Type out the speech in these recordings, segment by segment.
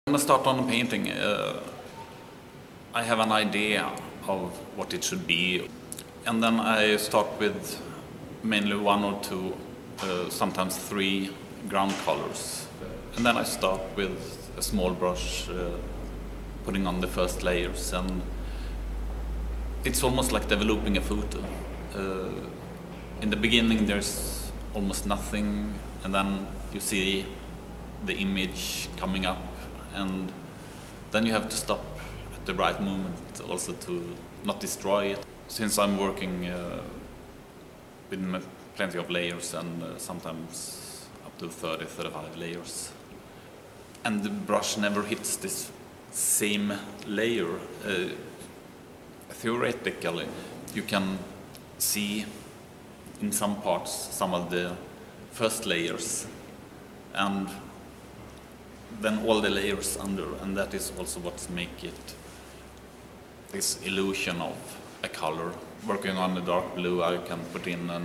When I start on a painting, I have an idea of what it should be, and then I start with mainly one or two, sometimes three ground colors. And then I start with a small brush, putting on the first layers, and it's almost like developing a photo. In the beginning there's almost nothing, and then you see the image coming up, and then you have to stop at the right moment also to not destroy it. Since I'm working with plenty of layers and sometimes up to 30-35 layers, and the brush never hits this same layer, theoretically you can see in some parts some of the first layers and then all the layers under, and that is also what makes it this illusion of a color. Working on the dark blue, I can put in a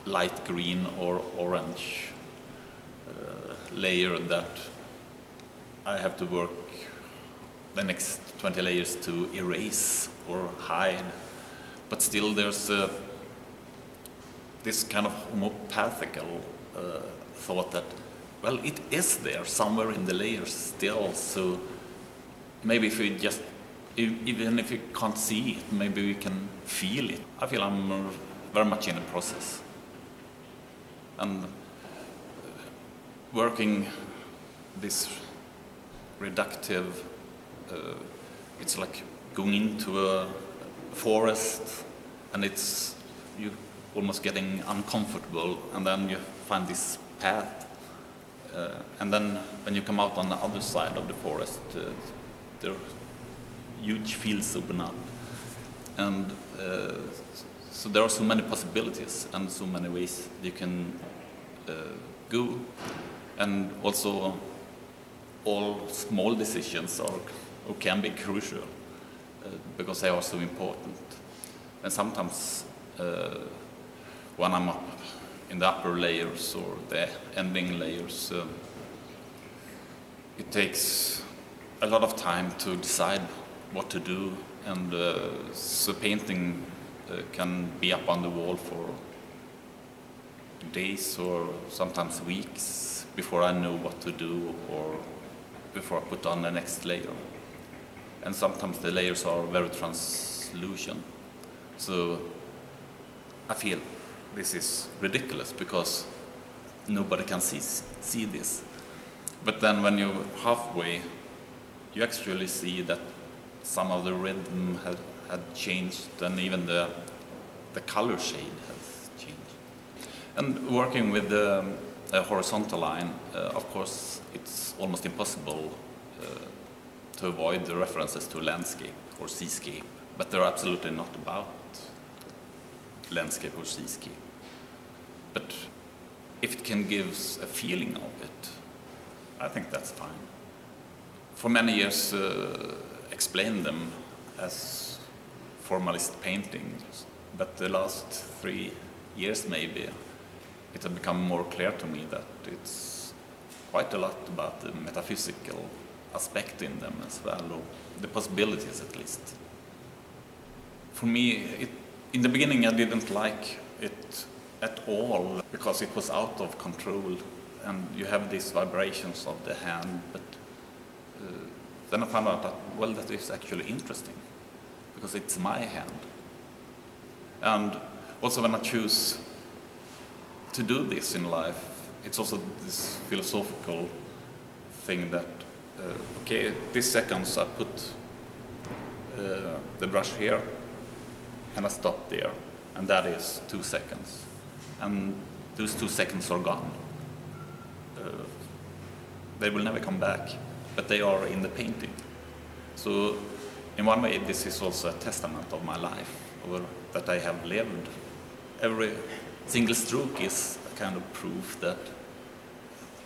light green or orange layer that I have to work the next 20 layers to erase or hide. But still there's this kind of homeopathical thought that, well, it is there somewhere in the layers still, so maybe if we just, even if you can't see it, maybe we can feel it. I feel I'm very much in the process. And working this reductive, it's like going into a forest and it's you almost getting uncomfortable, and then you find this path, and then when you come out on the other side of the forest, there are huge fields open up, and so there are so many possibilities and so many ways you can go, and also all small decisions are or can be crucial because they are so important. And sometimes when I'm up in the upper layers or the ending layers, it takes a lot of time to decide what to do, and so painting can be up on the wall for days or sometimes weeks before I know what to do or before I put on the next layer. And sometimes the layers are very translucent, so I feel this is ridiculous because nobody can see this. But then when you're halfway, you actually see that some of the rhythm had changed, and even the color shade has changed. And working with a horizontal line, of course, it's almost impossible to avoid the references to landscape or seascape, but they're absolutely not about landscape or seascape. But if it can give a feeling of it, I think that's fine. For many years, explained them as formalist paintings, but the last 3 years maybe, it has become more clear to me that it's quite a lot about the metaphysical aspect in them as well, or the possibilities at least. For me, in the beginning I didn't like it at all because it was out of control and you have these vibrations of the hand, but then I found out that, well, that is actually interesting because it's my hand. And also when I choose to do this in life, it's also this philosophical thing that okay, these seconds I put the brush here and I stop there, and that is 2 seconds, and those 2 seconds are gone. They will never come back, but they are in the painting. So in one way this is also a testament of my life, or that I have lived. Every single stroke is a kind of proof that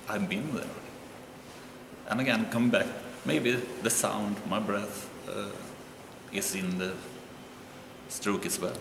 I've been there. And again, come back, maybe the sound, my breath, is in the stroke as well.